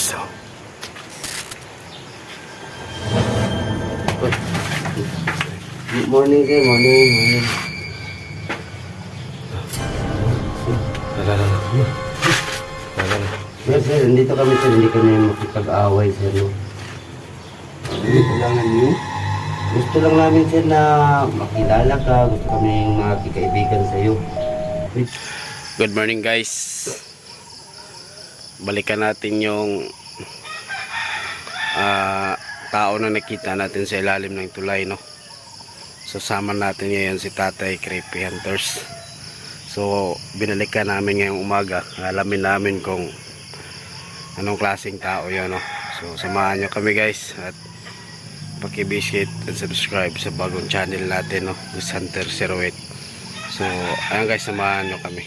guys. Morning sir, morning. Yes sir, nandito kami sir, hindi kami makipag-away sir. No? Kailangan nyo? Gusto lang namin sir na makilala ka, gusto kami makikaibigan sa iyo. Good morning guys. Balikan natin yung tao na nakita natin sa ilalim ng tulay, no? So sama natin ngayon si Tatay Creepy Hunters. So binalikan namin ngayong umaga. Alamin namin kung anong klaseng tao yun, no? So samahan nyo kami guys at paki-visit and subscribe sa bagong channel natin, no? Ghost Hunter 08. So ayan guys, samahan nyo kami.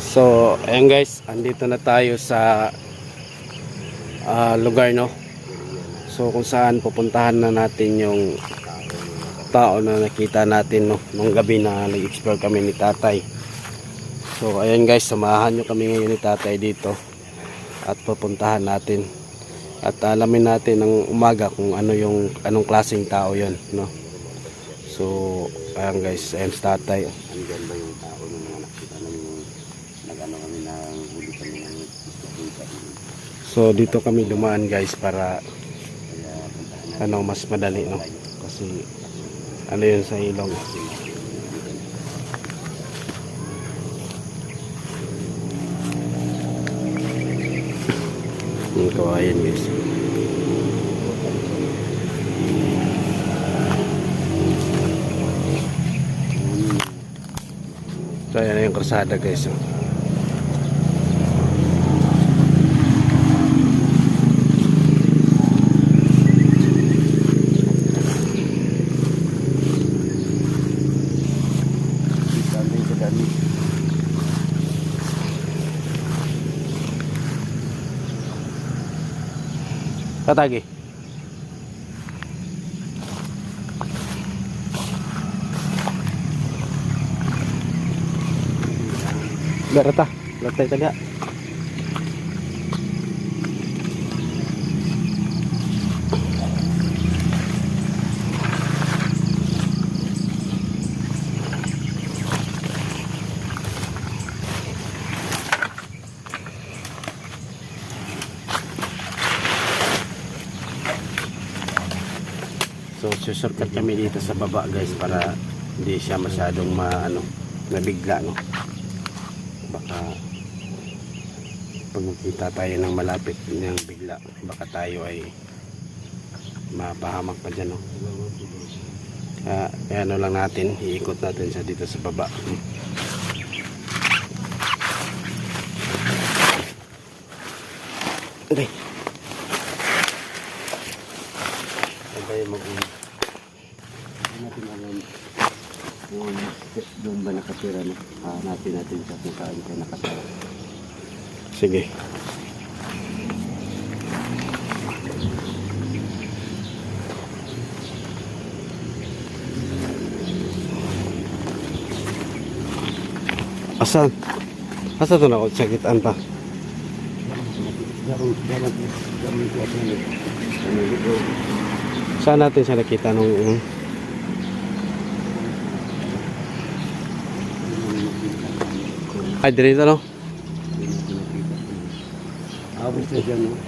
So ayan guys, andito na tayo sa lugar, no? So kung saan pupuntahan na natin yung tao na nakita natin, no, nung gabi na nag-explore kami ni Tatay. So ayan guys, samahan nyo kami ngayon ni Tatay dito at pupuntahan natin at alamin natin ng umaga kung anong klaseng tao yon, no? So ayan guys, ayan si Tatay. Andyan ba yung tao na mga nakita namin yung nag-ano kami na huli kami ng isla. So dito kami dumaan guys para Kaya puntahan namin. mas madali, no? Kasi ano yun sa ilong. Yung kawayan guys. So ayan na yung krusada guys, oh. Katagi. Berata, latay taga. So susurkat kami dito sa baba guys para hindi siya masyadong nabigla, no? Baka pag makita tayo ng malapit ng bigla, baka tayo ay mapahamak pa dyan, no? Kaya ano lang natin, iikot natin siya dito sa baba. Okay. Tayo mag-uwi. Hindi natin alam kung doon ba nakatira, no? Hanapin natin sa kung saan siya nakatira. Sige. Asan? Asa to na ako? Sakitan pa. Saan natin siya nakita nung ay dito, no? Abot na dyan, no?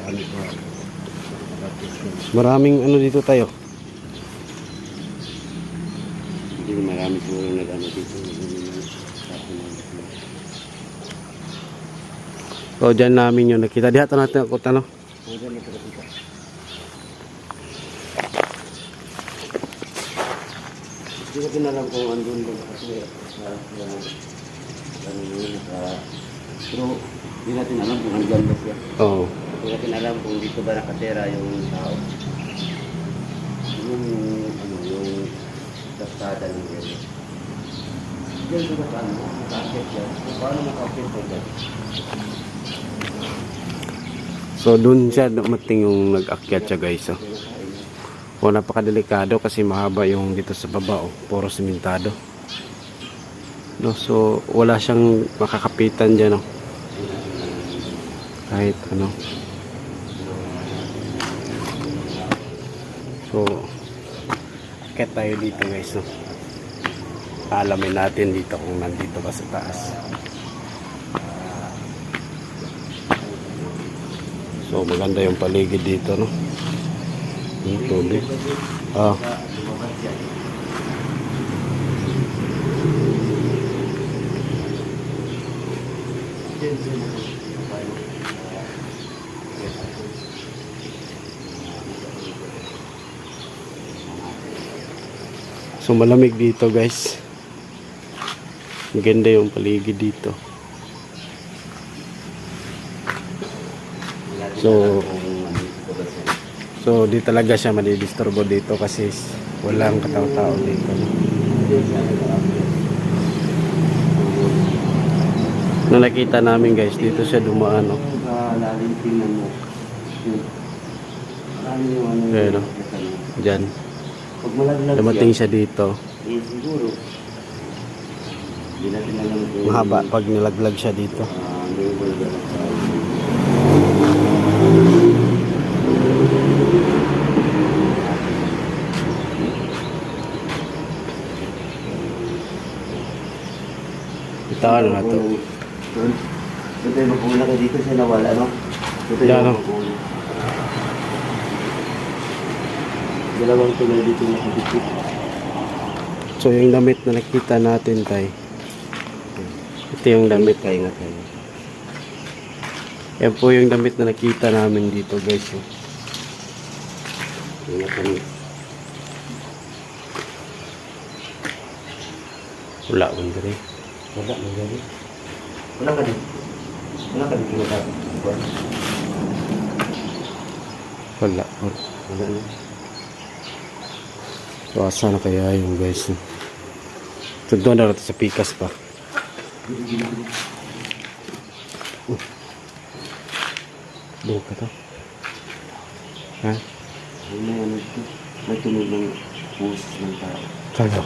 Ano pa? Maraming dito tayo. Hindi marami siguro nag-ano dito. So dyan namin yung nakita. Diha to natin ako tanong. Hindi natin alam kung andun ba kasi pero hindi natin alam kung andun ba siya. Oo. Hindi natin alam kung dito ba nakatira yung tao. Yung kastada ng area. Diyan ko ba paano? Nakakit siya. Paano nakakit siya dyan? So dun siya dumating yung nag-akyat siya guys, oh. O napakadelikado kasi mahaba yung dito sa baba, oh. Puro simentado. No, so wala siyang makakapitan diyan, oh. kahit ano. So akit tayo dito guys, no? Alamin natin dito kung nandito ba sa taas. So maganda yung paligid dito, no? Yung tubig. So malamig dito guys. Maganda yung paligid dito. So di talaga siya madidisturbo dito kasi walang katao-tao dito. Nung nakita namin guys, dito siya dumaan, no? Lalim tingnan mo. Marami yung ano. Ayan, no? Diyan. Pag malaglag Dumating siya dito. siguro. Hindi natin alam kung Mahaba pag nilaglag siya dito. may malaglag sa Ito ano na to. Doon tayo magpula ka dito siya nawala, no? Doon tayo Yan, no? magpula. Dalawang tulay dito nakadikit. So yung damit na nakita natin tay. Ito yung damit. Kaya nga tayo. Yan po yung damit na nakita namin dito guys. Oh. Ingat kami. Wala man diri. Wala, magaling. Wala ka din. Wala ka din kinatapos. Wala. Wala na. So asa na kaya yung guys. So doon na natin sa pikas pa. Doon ka to. Ha? May ano ito. May tunog ng pusos ng tao. Kaya.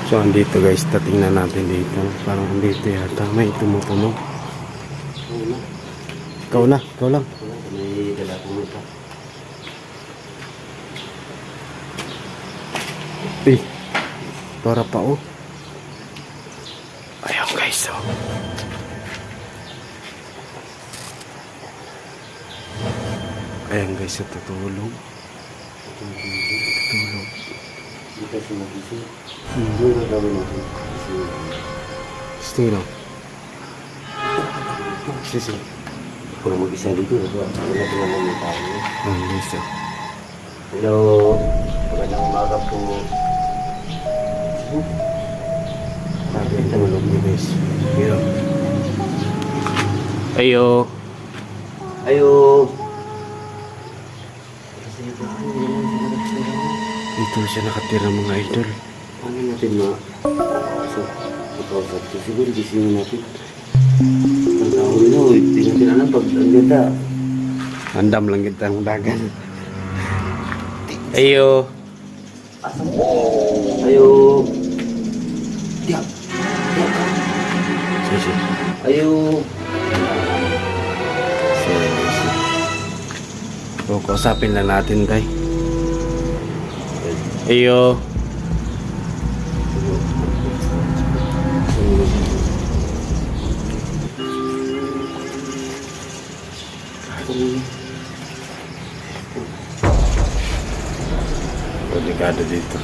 So andito guys, tatingnan natin dito. Parang andito yata may tumutunog. Wala. Ikaw na, ikaw lang. Wala. May dalapong ito. Eh, para pa oh. Ayan guys, oh. Ayan guys, tutulog. Tutulog. Hindi kasi magising. Ano na gawin natin? Sino? Sisi. Kung mag-isa dito, wala naman yung tao. Ayan guys, oh. Hello. Magandang umaga po. Sabi ang tulog niyo guys. Ayo. Ayo. Ayo. Dito siya nakatira mga idol. Ano natin so, makausap ko. Siguro gisingin natin. Ang tao nyo, hindi natin alam pag ang ganda. Andam lang kita ang dagan. Ayo. Ayo. Diyak. Sisi. Ayo. So, kausapin lang natin tay. Ayo. Delikado dito.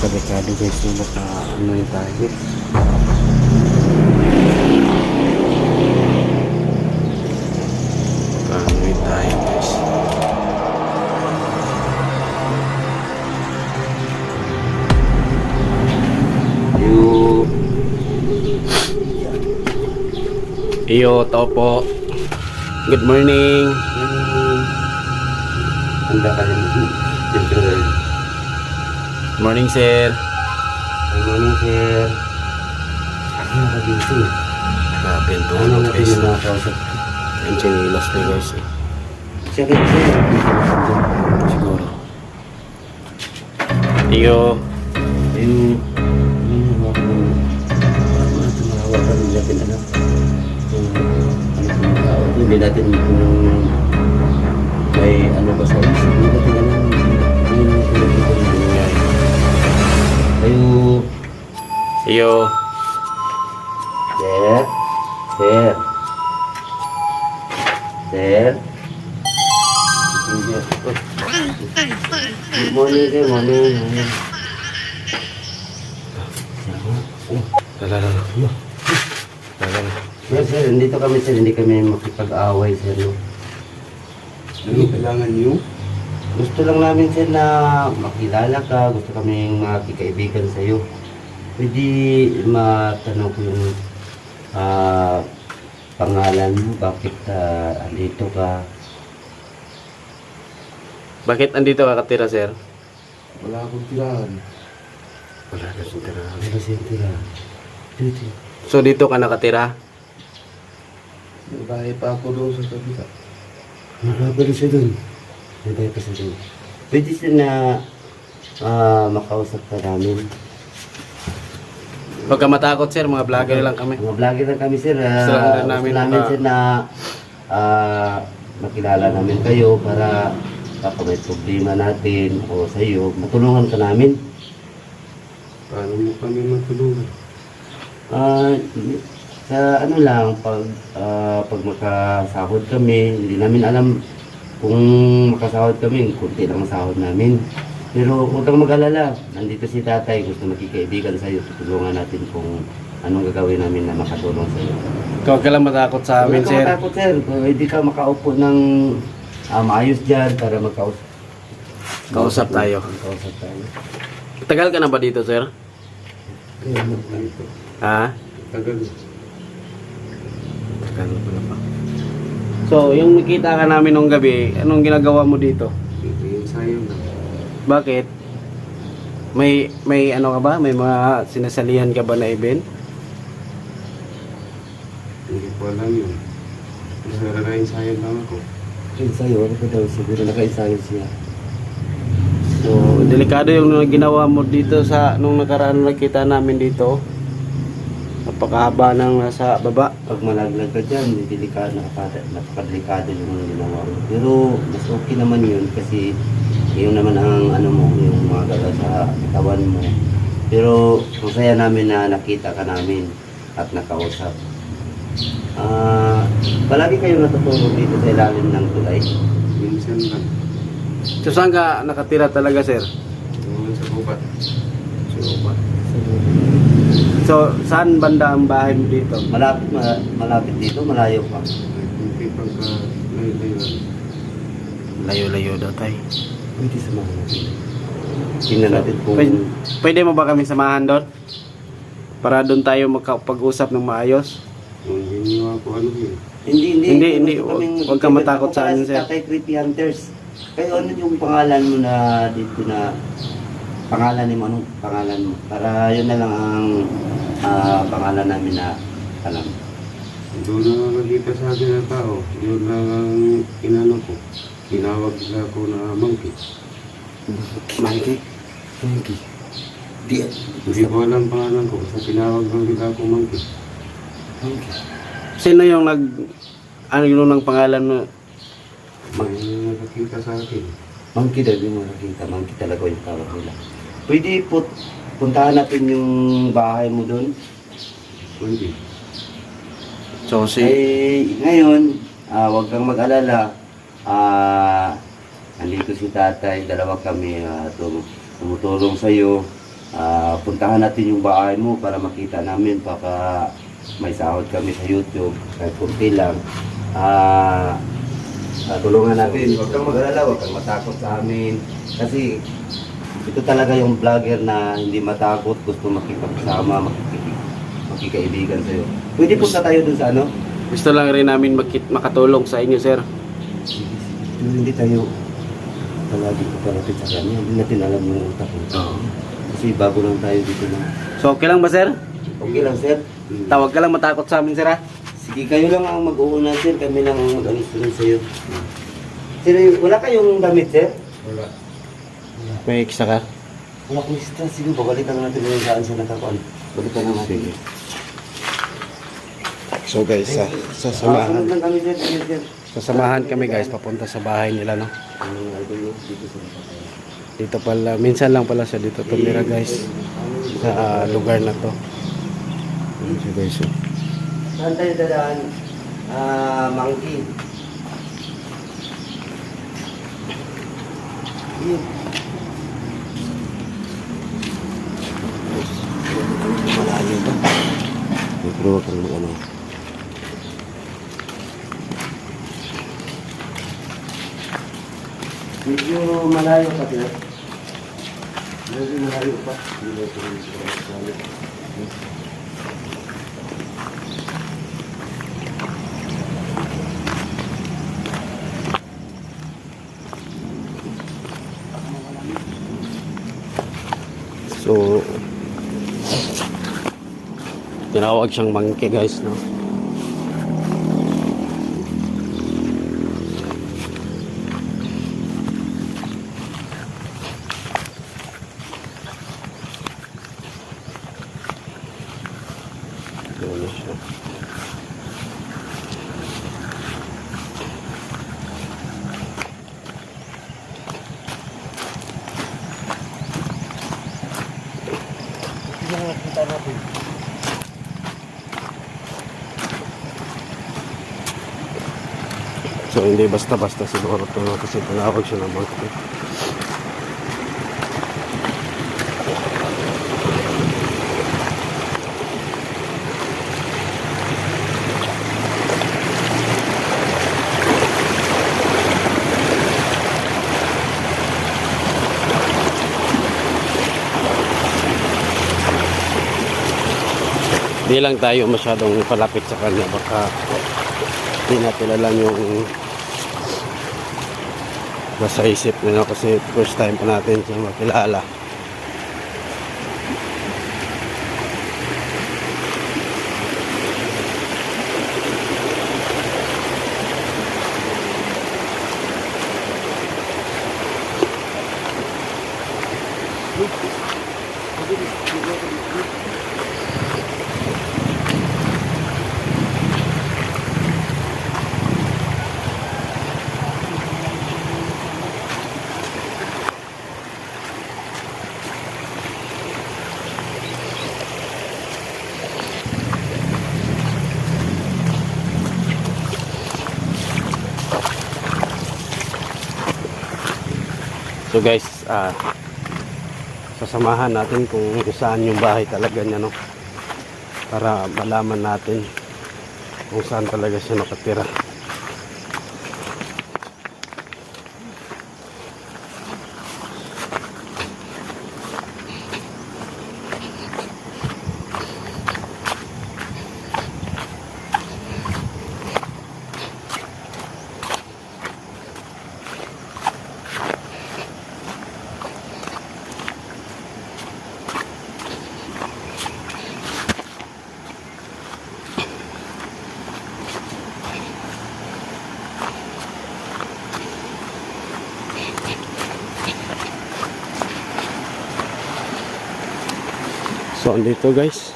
Delikado guys, yung baka ano yung tayo. Baka ano yung tayo guys. Ayo. Iyo, tao po. Good morning. Handa ka rin. Good Morning, sir. morning, sir. Ano ka dito? Grabe ang Ano tulog natin guys. yung nakakausap? Yung chinilas na guys. Siya kayo, sir. Siguro. Iyo. Ayo. Hindi natin may ano ba sa isip. Hindi natin alam. Tayo. Iyo. Sir. Sir. Sir. Good morning, sir. Morning. Lala. Sir, sir, dito kami, sir. Hindi kami makipag-away, sir. No? Ano kailangan nyo? Gusto lang namin, sir, na makilala ka. Gusto kaming makikaibigan sa'yo. Pwede matanong ko yung pangalan mo. Bakit andito ka? Bakit andito ka katira, sir? Wala akong tirahan. Wala na siyang tira. Ano siya tira? Dito. So dito ka nakatira? May bahay pa ako doon sa kabila. Magkabalo siya dun. May tayo pa siya dun. Pwede siya na makausap ka namin. Huwag ka matakot, sir. Mga vlogger lang kami. Mga vlogger lang kami, sir. Gusto lang din namin Gusto namin, sir, na makilala namin kayo para kapag may problema natin o sa iyo, matulungan ka namin. Paano mo kami matulungan? Sa ano lang, pag makasahod kami, hindi namin alam kung makasahod kami, kunti lang ang sahod namin. Pero huwag kang mag-alala, nandito si tatay, gusto makikaibigan sa iyo, tutulungan natin kung anong gagawin namin na makatulong sa iyo. Huwag ka lang matakot sa amin, Huwag sir. kang matakot, sir. Kung hindi ka makaupo ng maayos dyan para Kausap tayo. Kausap tayo. Tagal ka na ba dito, sir? Kaya ano pa ito? Ha? Tagal. Tagal pala pa. So, yung nakita ka namin nung gabi, anong ginagawa mo dito? Ito yung sayo na. Bakit? May ano ka ba? May mga sinasalihan ka ba na event? Hindi ko alam yun. Nagsasayo lang ako. Ensayo, ano ka daw? Siguro naka-ensayo siya. So, delikado yung ginawa mo dito sa nung nakaraan nakita namin dito. Napakahaba ng nasa baba. Pag malaglag ka dyan, delikado, napakadelikado yung ginawa mo. Pero mas okay naman yun kasi yung naman ang ano mo, yung mga gala sa katawan mo. Pero masaya namin na nakita ka namin at nakausap. Palagi kayo natutulog dito sa ilalim ng tulay. Minsan lang. So, saan ka nakatira talaga, sir? Doon sa gubat. So, saan banda ang bahay mo dito? Malapit dito, malayo pa. Hindi pagka layo-layo. Layo-layo daw tayo. Pwede samahan natin. Tingnan natin kung... Pwede mo ba kami samahan doon? Para doon tayo makapag-usap ng maayos? Kung hindi nyo ako ano yun. Hindi. Huwag kang matakot sa amin, sir. Tatay Creepy Hunters. Kayo ano yung pangalan mo na dito na... Pangalan mo, anong pangalan mo? Para yun na lang ang pangalan namin na alam. Doon na nakakita sa akin ng tao. Yun lang ang inano ko. Tinawag nila ako na monkey. Monkey? Monkey. Hindi ko alam pangalan ko. Basta tinawag lang nila ako monkey. Monkey. Sino yung ano yun ang pangalan mo? May nakakita sa akin. Monkey daw yung nakita. Monkey talaga yung tawag nila. Pwede puntahan natin yung bahay mo doon. Pwede. So, Ngayon, huwag kang mag-alala. Andito si tatay, dalawa kami tumutulong sa iyo. Puntahan natin yung bahay mo para makita namin baka may sahod kami sa YouTube kahit kunti lang. Tulungan natin. Huwag kang mag-alala, huwag kang matakot sa amin. Kasi ito talaga yung vlogger na hindi matakot, gusto makipagsama, makikaibigan sa iyo. Pwede punta tayo dun sa ano? gusto lang rin namin makatulong sa inyo, sir. Pero hindi tayo palagi papalapit sa kanya. Hindi natin alam yung utak mo. Kasi bago lang tayo dito na. So, okay lang ba, sir? Okay lang, sir. Tawag ka lang matakot sa amin, sir, ha? Sige, kayo lang ang mag-uuna, sir. Kami lang ang mag-alis lang sa iyo. Sir, wala kayong damit, sir? Wala. May extra ka? Wala kong extra. Sige, babalikan natin kung saan siya nakakuan. Balikan na natin. Sige. So guys, Sunod lang kami sir. sasamahan kami guys papunta sa bahay nila, no? Ang idol mo, dito sa Patay. Dito pala, minsan lang pala siya dito tumira guys sa lugar na to. So guys, Saan tayo dadaan? Monkey. Yun. malayo to. Pero huwag kang mag-ano. Medyo malayo pa sila. Medyo malayo pa. Hindi ko rin sila. So tinawag siyang monkey guys, no? Doon na siya. Kita natin. So hindi basta-basta siguro ito, no? Kasi tinawag siya ng monkey. Di lang tayo masyadong palapit sa kanya, baka di natin alam yung nasa isip nila kasi first time pa natin siya makilala. So guys, sasamahan natin kung saan yung bahay talaga niya, no? Para malaman natin kung saan talaga siya nakatira. So andito guys,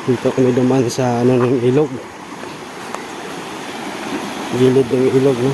dito kami duman sa ano ng ilog, gilid ng ilog, no?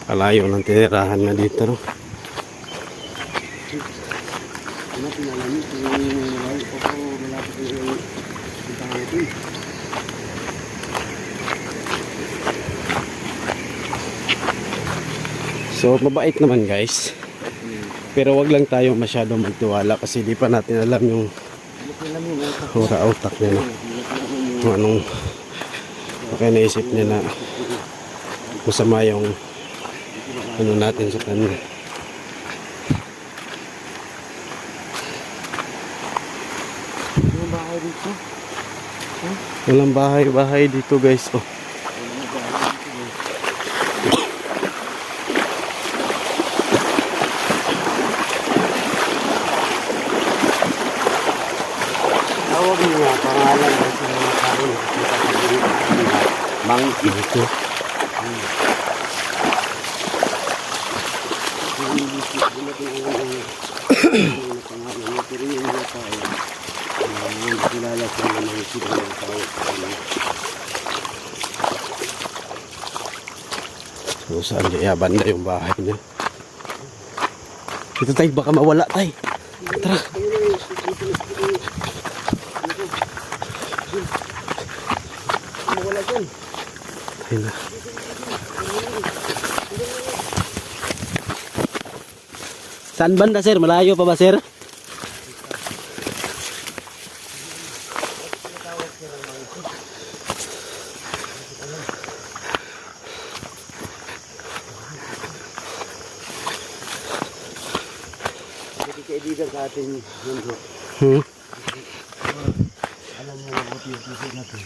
Kalayo ng tinirahan na dito, no? So mabait naman guys, pero wag lang tayo masyadong magtiwala kasi di pa natin alam yung hura utak niya, no? Kung anong baka naisip niya na masama yung ano natin sa kanya. dito. Walang bahay-bahay dito guys. Oh. Tawag niya, pangalan ng sa mga karon. Monkey. Ito. Kilala sa mga sila ng tao. So, saan kaya banda yung bahay niya? Dito tay, baka mawala tay. Tara. Wala dyan. Ayun na. Saan banda sir? Malayo pa ba sir? Hindi kaibigan sa atin yun bro. Hmm? Alam mo mabuti yung puso natin.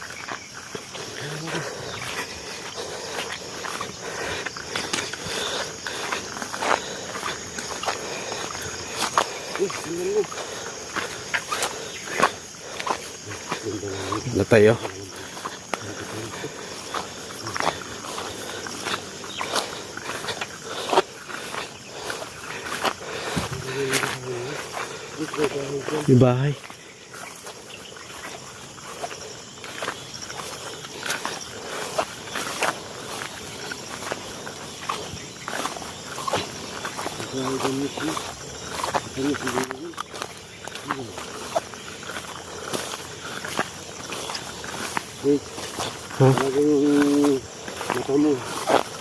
Na tayo. Yung bahay. Ha? Talaga yung mata mo.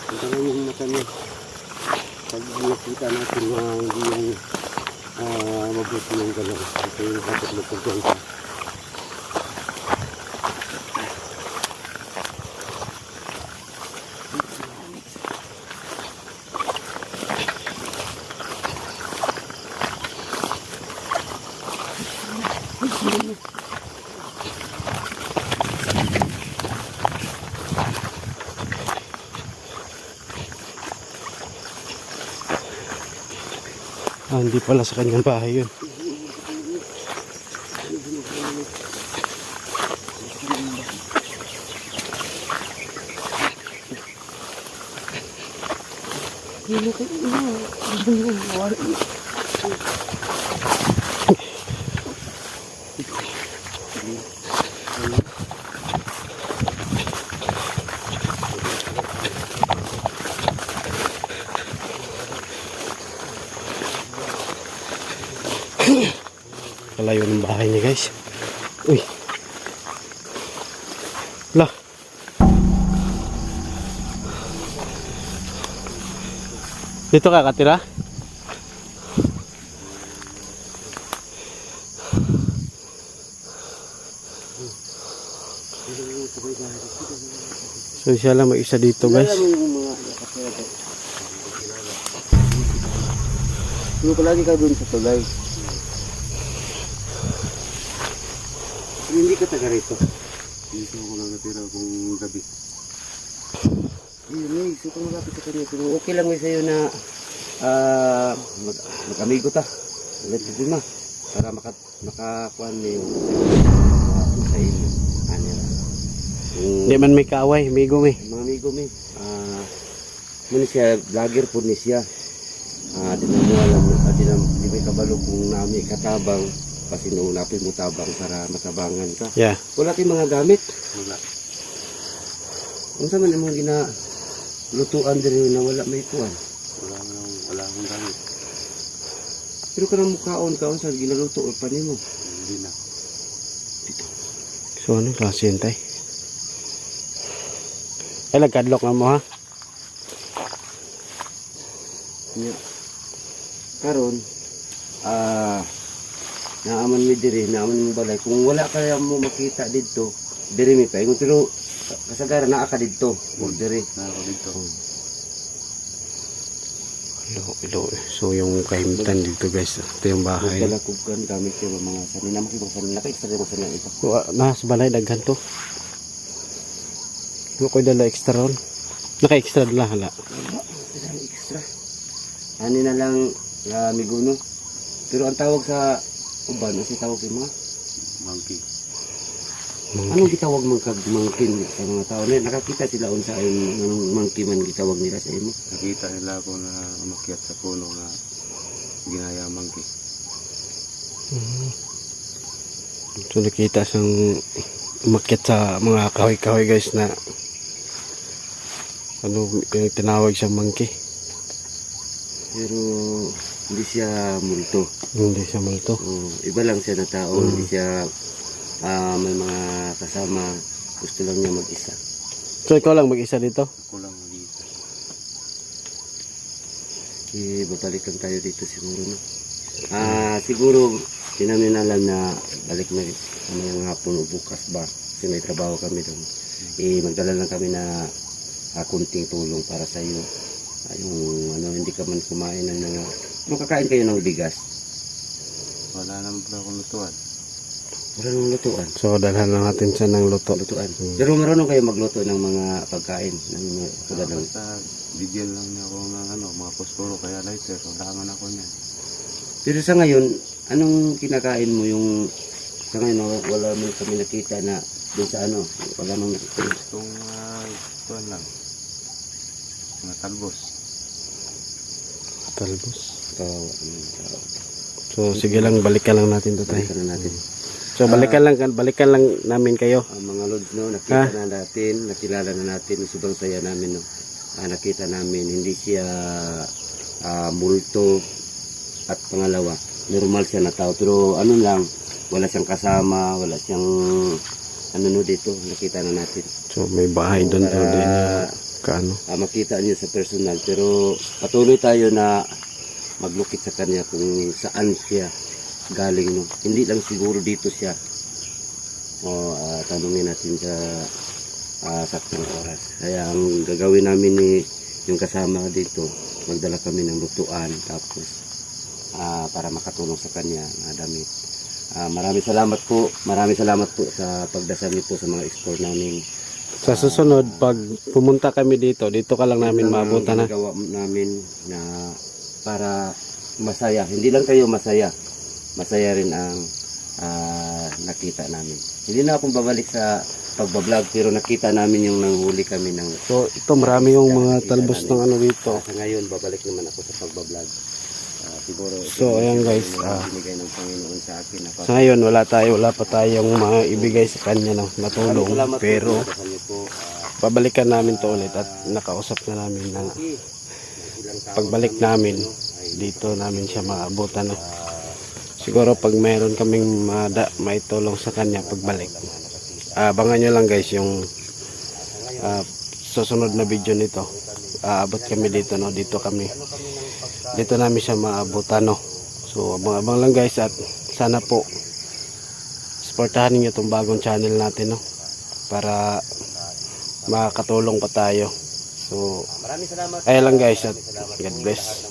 Talaga yung mata mo. Pag nakita natin na hindi yung mabuti yung galaw. Ito yung dapat magpagyan ka. Ah, hindi pala sa kanyang bahay yun. Kalayo ng bahay niya guys. Uy. Lah. Dito ka katira? So siya lang mag-isa dito guys. Tulog ka lagi ka dun sa tulay. Hindi ka taga rito. Dito ako nakatira kung gabi. May gusto kong malapit sa kanya. Pero okay lang may sa'yo na mag-amigo ta. Ulit dito ma. Para makakuhan mo yung sa inyo. Anira. Hindi man may kaaway, amigo may. Mga amigo mi. Muna siya, vlogger po ni siya. Di na mo alam. Di may kabalo kung nami katabang. Kasi nung napin mo tabang para matabangan ka. Yeah. Wala kayong mga gamit. Wala. Kung saan man yung mga lutuan din na wala may kuwan. Wala akong gamit. Pero kanang mukhaon sa ginaluto o panin mo. Hindi na. So anong klase yun tay? Ay nagkadlock na mo ha? Yeah. Karon, naaman mi diri, naaman mo balay. Kung wala kaya mo makita dito, diri mi paingon. Pero kasagaran naa ka dito, or diri. Na ako dito. Ilo. So yung kahimtan dito guys, ito yung bahay. Magdalakog kan gamit yung mga sanin na makibang sanin. Naka-extra yung sanin ito. So, nasa balay daghan to. Ano ko dala extra ron? Naka-extra dala hala. Extra. Ano na lang miguno. Pero ang tawag sa uban, kasi tawag yung mga Monkey. anong gitawag mangkin sa mga tao na nakakita sila unsa ay monkey man gitawag nila sa imo. Nakita nila ako na umakyat sa puno na ginaya monkey. So nakita siyang umakyat sa mga kahoy-kahoy guys na ano yung tinawag siyang monkey. Pero hindi siya multo. Hindi siya malto. Iba lang siya na tao, hindi siya may mga kasama, gusto lang niya mag-isa. So ikaw lang mag-isa dito? Ako lang dito. Babalikan tayo dito siguro, no? Siguro, di namin alam na balik na yung hapon o bukas ba, kasi may trabaho kami doon. Magdala lang kami na kunting tulong para sa iyo. Yung hindi ka man kumain ng kakain kayo ng bigas. Wala naman pala akong lutuan. Wala nang lutuan. So dalhan lang natin siya ng luto. Lutuan. Pero marunong kayo magluto ng mga pagkain. Ng tulad ng... Basta bigyan lang niya ako ng mga posporo kaya lighter. Ulangan ako niyan. Pero sa ngayon, anong kinakain mo yung... Sa ngayon, wala mo kami nakita na doon sa wala mong nakita. Itong tuwan lang. Mga talbos. Talbos. Kawawa. So sige lang, balikan lang natin to tayo. Balikan na natin. So balikan lang namin kayo. Mga lods, no, nakita na natin, nakilala na natin, sobrang saya namin, no. Nakita namin, hindi siya multo, at pangalawa, normal siya na tao, pero lang, wala siyang kasama, wala siyang dito, nakita na natin. So may bahay doon daw din kaano. Makita niyo sa personal, pero patuloy tayo na maglukit sa kanya kung saan siya galing, no. Hindi lang siguro dito siya. Tanungin natin sa saktong oras. Kaya ang gagawin namin yung kasama dito, magdala kami ng lutuan, tapos para makatulong sa kanya na damit. Maraming salamat po sa pagdasal niyo po sa mga explore namin. Sa susunod, pag pumunta kami dito ka lang namin maabutan na. Ginagawa namin na para masaya. Hindi lang kayo masaya. Masaya rin ang nakita namin. Hindi na akong babalik sa pagbablog, pero nakita namin yung nanghuli kami ng... So ito marami yung mga talbos ng dito. Sa ngayon, babalik naman ako sa pagbablog. Siguro, So ayan guys, binigay ng Panginoon sa akin na sa ngayon wala pa tayong maibigay sa kanya na tulong, pero babalikan namin to ulit at nakausap na namin na pagbalik namin dito namin siya maabutan, no? Siguro pag mayroon kaming may tulong sa kanya pagbalik, abangan nyo lang guys yung susunod na video nito. Aabot kami dito, no? Dito namin siya maabutan, no? So abang lang guys, at sana po supportahan niyo itong bagong channel natin, no? Para makakatulong pa tayo. So maraming salamat. ayun lang guys, at God bless.